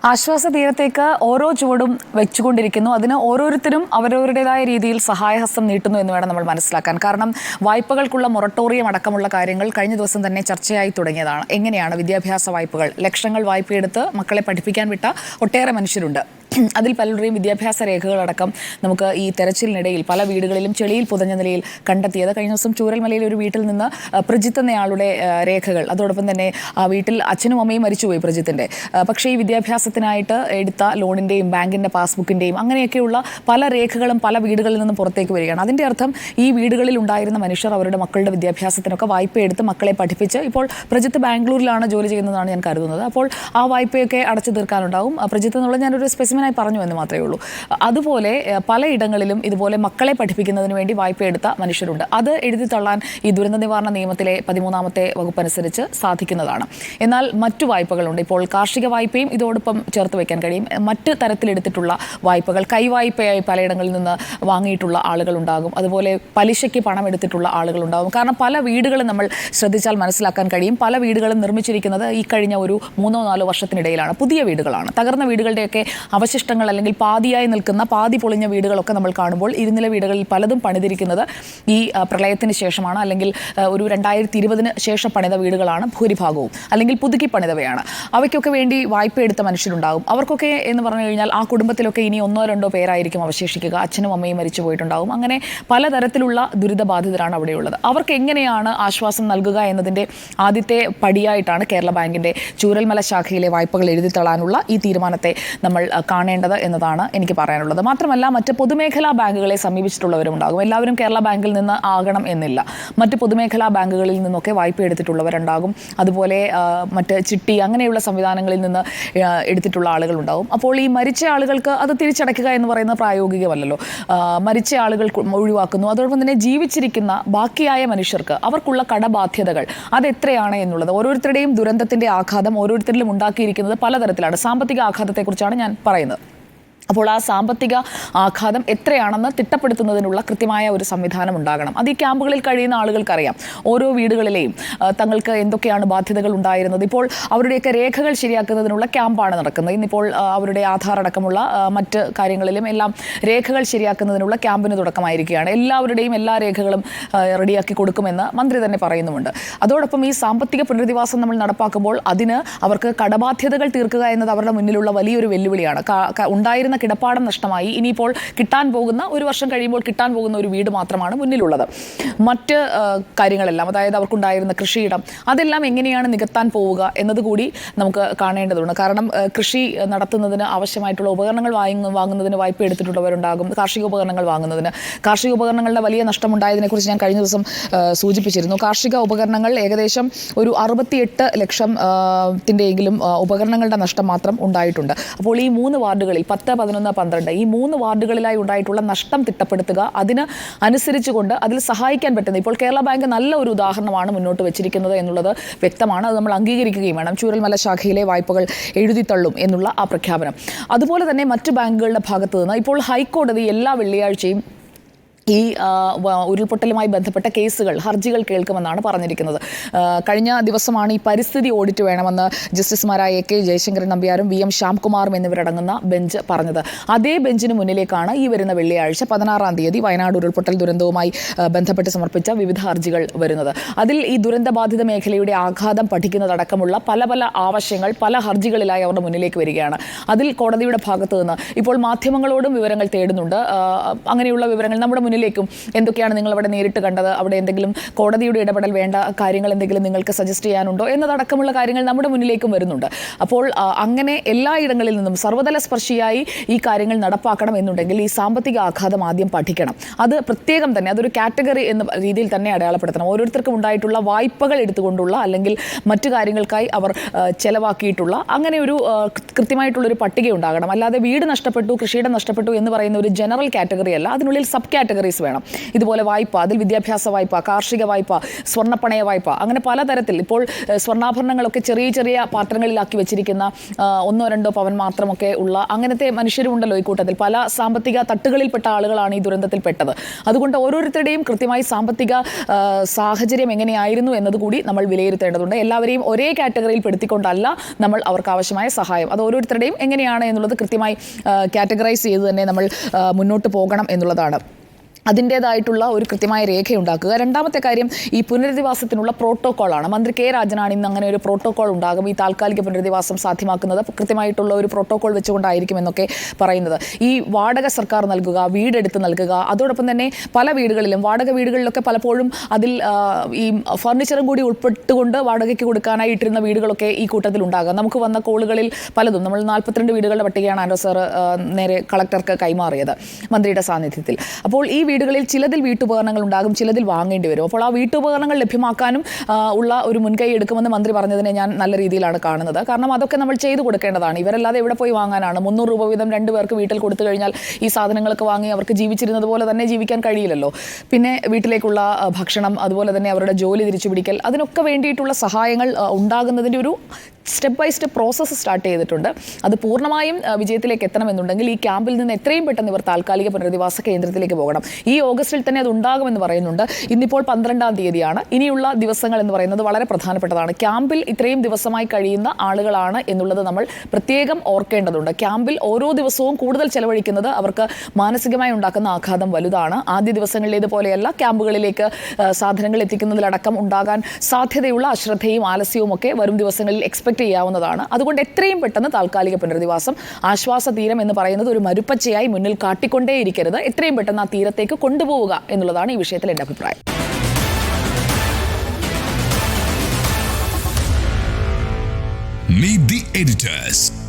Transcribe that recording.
ആശ്വാസ തീരത്തേക്ക് ഓരോ ചുവടും വെച്ചുകൊണ്ടിരിക്കുന്നു. അതിന് ഓരോരുത്തരും അവരവരുടേതായ രീതിയിൽ സഹായഹസ്തം നീട്ടുന്നു എന്ന് വേണം നമ്മൾ മനസ്സിലാക്കാൻ. കാരണം വായ്പകൾക്കുള്ള മൊറട്ടോറിയം അടക്കമുള്ള കാര്യങ്ങൾ കഴിഞ്ഞ ദിവസം തന്നെ ചർച്ചയായി തുടങ്ങിയതാണ്. എങ്ങനെയാണ് വിദ്യാഭ്യാസ വായ്പകൾ, ലക്ഷങ്ങൾ വായ്പയെടുത്ത് മക്കളെ പഠിപ്പിക്കാൻ വിട്ട ഒട്ടേറെ മനുഷ്യരുണ്ട്. അതിൽ പലരുടെയും വിദ്യാഭ്യാസ രേഖകളടക്കം നമുക്ക് ഈ തെരച്ചിലിനിടയിൽ പല വീടുകളിലും ചെളിയിൽ പുതഞ്ഞ നിലയിൽ കണ്ടെത്തിയത്. കഴിഞ്ഞ ദിവസം ചൂരൽമലയിൽ ഒരു വീട്ടിൽ നിന്ന് പ്രജിത്ത് എന്നയാളുടെ രേഖകൾ, അതോടൊപ്പം തന്നെ ആ വീട്ടിൽ അച്ഛനും അമ്മയും മരിച്ചുപോയി പ്രജിത്തിൻ്റെ. പക്ഷേ ഈ വിദ്യാഭ്യാസത്തിനായിട്ട് എടുത്ത ലോണിൻ്റെയും ബാങ്കിൻ്റെ പാസ്ബുക്കിൻ്റെയും അങ്ങനെയൊക്കെയുള്ള പല രേഖകളും പല വീടുകളിൽ നിന്നും പുറത്തേക്ക് വരികയാണ്. അതിൻ്റെ അർത്ഥം ഈ വീടുകളിൽ ഉണ്ടായിരുന്ന മനുഷ്യർ അവരുടെ മക്കളുടെ വിദ്യാഭ്യാസത്തിനൊക്കെ വായ്പയെടുത്ത് മക്കളെ പഠിപ്പിച്ച്, ഇപ്പോൾ പ്രജിത്ത് ബാംഗ്ലൂരിലാണ് ജോലി ചെയ്യുന്നതാണ് ഞാൻ കരുതുന്നത്. അപ്പോൾ ആ വായ്പയൊക്കെ അടച്ചു തീർക്കാനുണ്ടാവും. പ്രജിത്ത് എന്നുള്ള ഞാനൊരു സ്പെസിമെനായി പറഞ്ഞു എന്ന് മാത്രമേ ഉള്ളൂ. അതുപോലെ പലയിടങ്ങളിലും ഇതുപോലെ മക്കളെ പഠിപ്പിക്കുന്നതിന് വേണ്ടി വായ്പയെടുത്ത മനുഷ്യരുണ്ട്. അത് എഴുതി തള്ളാൻ ഈ ദുരന്ത നിവാരണ നിയമത്തിലെ 13ാമത്തെ വകുപ്പ് അനുസരിച്ച് സാധിക്കുന്നതാണ്. എന്നാൽ മറ്റു വായ്പകളുണ്ട്. ഇപ്പോൾ കാർഷിക വായ്പയും ഇതോടൊപ്പം ചേർത്ത് വയ്ക്കാൻ കഴിയും. മറ്റ് തരത്തിലെടുത്തിട്ടുള്ള വായ്പകൾ, കൈവായ്പയായി പലയിടങ്ങളിൽ നിന്ന് വാങ്ങിയിട്ടുള്ള ആളുകളുണ്ടാകും. അതുപോലെ പലിശയ്ക്ക് പണം എടുത്തിട്ടുള്ള ആളുകളുണ്ടാകും. കാരണം പല വീടുകളും നമ്മൾ ശ്രദ്ധിച്ചാൽ മനസ്സിലാക്കാൻ കഴിയും. പല വീടുകളും നിർമ്മിച്ചിരിക്കുന്നത് ഈ കഴിഞ്ഞ ഒരു 3-4 വർഷത്തിനിടയിലാണ്. പുതിയ വീടുകളാണ്. തകർന്ന വീടുകളുടെയൊക്കെ അവശിഷ്ടങ്ങൾ അല്ലെങ്കിൽ പാതിയായി നിൽക്കുന്ന, പാതി പൊളിഞ്ഞ വീടുകളൊക്കെ നമ്മൾ കാണുമ്പോൾ ഇരുനില വീടുകളിൽ പലതും പണിതിരിക്കുന്നത് ഈ പ്രളയത്തിന് ശേഷമാണ്, അല്ലെങ്കിൽ ഒരു 2020 ശേഷം പണിത വീടുകളാണ് ഭൂരിഭാഗവും, അല്ലെങ്കിൽ പുതുക്കി പണിതവയാണ്. അവയ്ക്കൊക്കെ വേണ്ടി വായ്പ എടുത്ത മനുഷ്യരുണ്ടാകും. അവർക്കൊക്കെ എന്ന് പറഞ്ഞു കഴിഞ്ഞാൽ ആ കുടുംബത്തിലൊക്കെ ഇനി 1-2 പേരായിരിക്കും അവശേഷിക്കുക. അച്ഛനും അമ്മയും മരിച്ചു പോയിട്ടുണ്ടാകും. അങ്ങനെ പലതരത്തിലുള്ള ദുരിതബാധിതരാണ് അവിടെയുള്ളത്. അവർക്ക് എങ്ങനെയാണ് ആശ്വാസം നൽകുക എന്നതിൻ്റെ ആദ്യത്തെ പടിയായിട്ടാണ് കേരള ബാങ്കിൻ്റെ ചൂരൽമല ശാഖയിലെ വായ്പകൾ എഴുതിത്തള്ളാനുള്ള ഈ തീരുമാനത്തെ നമ്മൾ കാണേണ്ടത് എന്നതാണ് എനിക്ക് പറയാനുള്ളത്. മാത്രമല്ല, മറ്റ് പൊതുമേഖലാ ബാങ്കുകളെ സമീപിച്ചിട്ടുള്ളവരും ഉണ്ടാകും. എല്ലാവരും കേരള ബാങ്കിൽ നിന്ന് ആകണം എന്നില്ല. മറ്റ് പൊതുമേഖലാ ബാങ്കുകളിൽ നിന്നൊക്കെ വായ്പ എടുത്തിട്ടുള്ളവരുണ്ടാകും. അതുപോലെ മറ്റ് ചിട്ടി അങ്ങനെയുള്ള സംവിധാനങ്ങളിൽ നിന്ന് എടുത്തിട്ടുള്ള ആളുകളുണ്ടാകും. അപ്പോൾ ഈ മരിച്ച ആളുകൾക്ക് അത് തിരിച്ചടയ്ക്കുക എന്ന് പറയുന്നത് പ്രായോഗികമല്ലല്ലോ. മരിച്ച ആളുകൾ ഒഴിവാക്കുന്നു. അതോടൊപ്പം തന്നെ ജീവിച്ചിരിക്കുന്ന ബാക്കിയായ മനുഷ്യർക്ക് അവർക്കുള്ള കടബാധ്യതകൾ അതെത്രയാണ് എന്നുള്ളത്, ഓരോരുത്തരുടെയും ദുരന്തത്തിൻ്റെ ആഘാതം ഓരോരുത്തരിലും ഉണ്ടാക്കിയിരിക്കുന്നത് പലതരത്തിലാണ്. സാമ്പത്തിക ആഘാതത്തെക്കുറിച്ചാണ് ഞാൻ പറയുന്നത്. അപ്പോൾ ആ സാമ്പത്തിക ആഘാതം എത്രയാണെന്ന് തിട്ടപ്പെടുത്തുന്നതിനുള്ള കൃത്യമായ ഒരു സംവിധാനം ഉണ്ടാകണം. അത് ഈ ക്യാമ്പുകളിൽ കഴിയുന്ന ആളുകൾക്കറിയാം. ഓരോ വീടുകളിലെയും തങ്ങൾക്ക് എന്തൊക്കെയാണ് ബാധ്യതകൾ ഉണ്ടായിരുന്നത്. ഇപ്പോൾ അവരുടെയൊക്കെ രേഖകൾ ശരിയാക്കുന്നതിനുള്ള ക്യാമ്പാണ് നടക്കുന്നത്. ഇന്നിപ്പോൾ അവരുടെ ആധാർ അടക്കമുള്ള മറ്റ് കാര്യങ്ങളിലും എല്ലാം രേഖകൾ ശരിയാക്കുന്നതിനുള്ള ക്യാമ്പിന് തുടക്കമായിരിക്കുകയാണ്. എല്ലാവരുടെയും എല്ലാ രേഖകളും റെഡിയാക്കി കൊടുക്കുമെന്ന് മന്ത്രി തന്നെ പറയുന്നുമുണ്ട്. അതോടൊപ്പം ഈ സാമ്പത്തിക പുനരധിവാസം നമ്മൾ നടപ്പാക്കുമ്പോൾ അതിന് അവർക്ക് കടബാധ്യതകൾ തീർക്കുക എന്നത് അവരുടെ മുന്നിലുള്ള വലിയൊരു വെല്ലുവിളിയാണ്. ഉണ്ടായിരുന്ന കിടപ്പാടം നഷ്ടമായി. ഇനിയിപ്പോൾ കിട്ടാൻ പോകുന്ന, ഒരു വർഷം കഴിയുമ്പോൾ കിട്ടാൻ പോകുന്ന ഒരു വീട് മാത്രമാണ് മുന്നിലുള്ളത്. മറ്റ് കാര്യങ്ങളെല്ലാം, അതായത് അവർക്കുണ്ടായിരുന്ന കൃഷിയിടം, അതെല്ലാം എങ്ങനെയാണ് നികത്താൻ പോവുക എന്നതുകൂടി നമുക്ക് കാണേണ്ടതുണ്ട്. കാരണം കൃഷി നടത്തുന്നതിന് ആവശ്യമായിട്ടുള്ള ഉപകരണങ്ങൾ വാങ്ങുന്നതിന് വായ്പ എടുത്തിട്ടുള്ളവരുണ്ടാകും. കാർഷിക ഉപകരണങ്ങൾ വാങ്ങുന്നതിന്, കാർഷിക ഉപകരണങ്ങളുടെ വലിയ നഷ്ടമുണ്ടായതിനെക്കുറിച്ച് ഞാൻ കഴിഞ്ഞ ദിവസം സൂചിപ്പിച്ചിരുന്നു. കാർഷിക ഉപകരണങ്ങൾ ഏകദേശം ഒരു 68 ലക്ഷത്തിൻ്റെയെങ്കിലും ഉപകരണങ്ങളുടെ നഷ്ടം മാത്രം ഉണ്ടായിട്ടുണ്ട്. അപ്പോൾ ഈ 3 വാർഡുകളിൽ 10, 11, 12 ഈ 3 വാർഡുകളിലായി ഉണ്ടായിട്ടുള്ള നഷ്ടം തിട്ടപ്പെടുത്തുക, അതിന് അനുസരിച്ചുകൊണ്ട് അതിൽ സഹായിക്കാൻ പറ്റുന്നത്, ഇപ്പോൾ കേരള ബാങ്ക് നല്ല ഒരു ഉദാഹരണമാണ് മുന്നോട്ട് വെച്ചിരിക്കുന്നത് എന്നുള്ളത് വ്യക്തമാണ്. അത് നമ്മൾ അംഗീകരിക്കുകയും വേണം. ചൂരൽമല ശാഖയിലെ വായ്പകൾ എഴുതിത്തള്ളും എന്നുള്ള ആ പ്രഖ്യാപനം. അതുപോലെ തന്നെ മറ്റ് ബാങ്കുകളുടെ ഭാഗത്തു നിന്ന് ഇപ്പോൾ ഹൈക്കോടതി എല്ലാ വെള്ളിയാഴ്ചയും ഈ ഉരുൾപൊട്ടലുമായി ബന്ധപ്പെട്ട കേസുകൾ, ഹർജികൾ കേൾക്കുമെന്നാണ് പറഞ്ഞിരിക്കുന്നത്. കഴിഞ്ഞ ദിവസമാണ് ഈ പരിസ്ഥിതി ഓഡിറ്റ് വേണമെന്ന് ജസ്റ്റിസുമാരായ AK ജയശങ്കരൻ നമ്പ്യാരും VM ശ്യാംകുമാറും എന്നിവരടങ്ങുന്ന ബെഞ്ച് പറഞ്ഞത്. അതേ ബെഞ്ചിന് മുന്നിലേക്കാണ് ഈ വരുന്ന വെള്ളിയാഴ്ച 16-ാം തീയതി വയനാട് ഉരുൾപൊട്ടൽ ദുരന്തവുമായി ബന്ധപ്പെട്ട് സമർപ്പിച്ച വിവിധ ഹർജികൾ വരുന്നത്. അതിൽ ഈ ദുരന്തബാധിത മേഖലയുടെ ആഘാതം പഠിക്കുന്നതടക്കമുള്ള പല പല ആവശ്യങ്ങൾ പല ഹർജികളിലായി അവരുടെ മുന്നിലേക്ക് വരികയാണ്. അതിൽ കോടതിയുടെ ഭാഗത്തു നിന്ന് ഇപ്പോൾ മാധ്യമങ്ങളോടും വിവരങ്ങൾ തേടുന്നുണ്ട്. അങ്ങനെയുള്ള വിവരങ്ങൾ നമ്മുടെ മുന്നിലേക്കും, എന്തൊക്കെയാണ് നിങ്ങൾ അവിടെ നേരിട്ട് കണ്ടത്, അവിടെ എന്തെങ്കിലും കോടതിയുടെ ഇടപെടൽ വേണ്ട കാര്യങ്ങൾ എന്തെങ്കിലും നിങ്ങൾക്ക് സജസ്റ്റ് ചെയ്യാനുണ്ടോ എന്നതടക്കമുള്ള കാര്യങ്ങൾ നമ്മുടെ മുന്നിലേക്കും വരുന്നുണ്ട്. അപ്പോൾ അങ്ങനെ എല്ലായിടങ്ങളിൽ നിന്നും സർവ്വതല സ്പർശിയായി ഈ കാര്യങ്ങൾ നടപ്പാക്കണം എന്നുണ്ടെങ്കിൽ ഈ സാമ്പത്തിക ആഘാതം ആദ്യം പഠിക്കണം. അത് പ്രത്യേകം തന്നെ അതൊരു കാറ്റഗറി എന്ന രീതിയിൽ തന്നെ അടയാളപ്പെടുത്തണം. ഓരോരുത്തർക്കും ഉണ്ടായിട്ടുള്ള വായ്പകൾ എടുത്തുകൊണ്ടുള്ള, അല്ലെങ്കിൽ മറ്റു കാര്യങ്ങൾക്കായി അവർ ചെലവാക്കിയിട്ടുള്ള അങ്ങനെ ഒരു കൃത്യമായിട്ടുള്ളൊരു പട്ടിക ഉണ്ടാകണം. അല്ലാതെ വീട് നഷ്ടപ്പെട്ടു, കൃഷിയിടം നഷ്ടപ്പെട്ടു എന്ന് പറയുന്ന ഒരു ജനറൽ കാറ്റഗറി അല്ല. അതിനുള്ളിൽ സബ് കാറ്റഗറി കാറ്റഗറീസ് വേണം. ഇതുപോലെ വായ്പ, അതിൽ വിദ്യാഭ്യാസ വായ്പ, കാർഷിക വായ്പ, സ്വർണ്ണപ്പണയ വായ്പ, അങ്ങനെ പലതരത്തിൽ ഇപ്പോൾ സ്വർണ്ണാഭരണങ്ങളൊക്കെ ചെറിയ ചെറിയ പാത്രങ്ങളിലാക്കി വെച്ചിരിക്കുന്ന 1-2 പവൻ മാത്രമൊക്കെ ഉള്ള അങ്ങനത്തെ മനുഷ്യരുണ്ടല്ലോ ഈ കൂട്ടത്തിൽ. പല സാമ്പത്തിക തട്ടുകളിൽപ്പെട്ട ആളുകളാണ് ഈ ദുരന്തത്തിൽ പെട്ടത്. അതുകൊണ്ട് ഓരോരുത്തരുടെയും കൃത്യമായി സാമ്പത്തിക സാഹചര്യം എങ്ങനെയായിരുന്നു എന്നതുകൂടി നമ്മൾ വിലയിരുത്തേണ്ടതുണ്ട്. എല്ലാവരെയും ഒരേ കാറ്റഗറിയിൽ പെടുത്തിക്കൊണ്ടല്ല നമ്മൾ അവർക്ക് ആവശ്യമായ സഹായം, അത് ഓരോരുത്തരുടെയും എങ്ങനെയാണ് എന്നുള്ളത് കൃത്യമായി കാറ്റഗറൈസ് ചെയ്ത് തന്നെ നമ്മൾ മുന്നോട്ട് പോകണം എന്നുള്ളതാണ്. അതിൻ്റേതായിട്ടുള്ള ഒരു കൃത്യമായ രേഖയുണ്ടാക്കുക. രണ്ടാമത്തെ കാര്യം ഈ പുനരധിവാസത്തിനുള്ള പ്രോട്ടോക്കോളാണ്. മന്ത്രി കെ രാജനാണ് ഇന്ന് അങ്ങനെ ഒരു പ്രോട്ടോക്കോൾ ഉണ്ടാകും. ഈ താൽക്കാലിക പുനരധിവാസം സാധ്യമാക്കുന്നത് കൃത്യമായിട്ടുള്ള ഒരു പ്രോട്ടോക്കോൾ വെച്ചുകൊണ്ടായിരിക്കും എന്നൊക്കെ പറയുന്നത്. ഈ വാടക സർക്കാർ നൽകുക, വീടെടുത്ത് നൽകുക, അതോടൊപ്പം തന്നെ പല വീടുകളിലും വാടക വീടുകളിലൊക്കെ പലപ്പോഴും അതിൽ ഈ ഫർണിച്ചറും കൂടി ഉൾപ്പെട്ടുകൊണ്ട് വാടകയ്ക്ക് കൊടുക്കാനായി ഇട്ടിരുന്ന വീടുകളൊക്കെ ഈ കൂട്ടത്തിൽ ഉണ്ടാകാം. നമുക്ക് വന്ന കോളുകളിൽ പലതും നമ്മൾ 42 വീടുകളുടെ പട്ടികയാണ് ആൻഡ്രോ സാർ നേരെ കളക്ടർക്ക് കൈമാറിയത് മന്ത്രിയുടെ സാന്നിധ്യത്തിൽ. അപ്പോൾ ഈ വീടുകളിൽ ചിലതിൽ വീട്ടുപകരണങ്ങൾ ഉണ്ടാകും, ചിലതിൽ വാങ്ങേണ്ടി വരും. അപ്പോൾ ആ വീട്ടുപകരണങ്ങൾ ലഭ്യമാക്കാനും ഉള്ള ഒരു മുൻകൈ എടുക്കുമെന്ന് മന്ത്രി പറഞ്ഞതിനെ ഞാൻ നല്ല രീതിയിലാണ് കാണുന്നത്. കാരണം അതൊക്കെ നമ്മൾ ചെയ്തു കൊടുക്കേണ്ടതാണ്. ഇവരല്ലാതെ എവിടെ പോയി വാങ്ങാനാണ്? 300 രൂപ വീതം 2 പേർക്ക് വീട്ടിൽ കൊടുത്തു കഴിഞ്ഞാൽ ഈ സാധനങ്ങളൊക്കെ വാങ്ങി അവർക്ക് ജീവിച്ചിരുന്നത് പോലെ തന്നെ ജീവിക്കാൻ കഴിയില്ലല്ലോ. പിന്നെ വീട്ടിലേക്കുള്ള ഭക്ഷണം, അതുപോലെ തന്നെ അവരുടെ ജോലി തിരിച്ചുപിടിക്കൽ, അതിനൊക്കെ വേണ്ടിയിട്ടുള്ള സഹായങ്ങൾ ഉണ്ടാകുന്നതിൻ്റെ ഒരു step by step process start ചെയ്തിട്ടുണ്ട്. അത് പൂർണ്ണമായും വിജയത്തിലേക്ക് എത്തണമെന്നുണ്ടെങ്കിൽ ഈ ക്യാമ്പിൽ നിന്ന് എത്രയും പെട്ടെന്ന് ഇവർ താൽക്കാലിക പുനരധിവാസ കേന്ദ്രത്തിലേക്ക് പോകണം. ഈ ഓഗസ്റ്റിൽ തന്നെ അത് ഉണ്ടാകുമെന്ന് പറയുന്നുണ്ട്. ഇന്നിപ്പോൾ 12-ാം തീയതിയാണ്. ഇനിയുള്ള ദിവസങ്ങൾ എന്ന് പറയുന്നത് വളരെ പ്രധാനപ്പെട്ടതാണ്. ക്യാമ്പിൽ ഇത്രയും ദിവസമായി കഴിയുന്ന ആളുകളാണ് എന്നുള്ളത് നമ്മൾ പ്രത്യേകം ഓർക്കേണ്ടതുണ്ട്. ക്യാമ്പിൽ ഓരോ ദിവസവും കൂടുതൽ ചെലവഴിക്കുന്നത് അവർക്ക് മാനസികമായി ഉണ്ടാക്കുന്ന ആഘാതം വലുതാണ്. ആദ്യ ദിവസങ്ങളിലേതുപോലെയല്ല, ക്യാമ്പുകളിലേക്ക് സാധനങ്ങൾ എത്തിക്കുന്നതിലടക്കം ഉണ്ടാകാൻ സാധ്യതയുള്ള അശ്രദ്ധയും ആലസ്യവും ഒക്കെ വരും ദിവസങ്ങളിൽ എക്സ്പെക്ട് ചെയ്യാവുന്നതാണ്. അതുകൊണ്ട് എത്രയും പെട്ടെന്ന് താൽക്കാലിക പുനരധിവാസം, ആശ്വാസ തീരം എന്ന് പറയുന്നത് ഒരു മരുപ്പച്ചയായി മുന്നിൽ കാട്ടിക്കൊണ്ടേയിരിക്കരുത്. എത്രയും പെട്ടെന്ന് ആ തീരത്തേക്ക് കൊണ്ടുപോവുക എന്നുള്ളതാണ് ഈ വിഷയത്തിൽ എൻ്റെ അഭിപ്രായം. Meet the editors.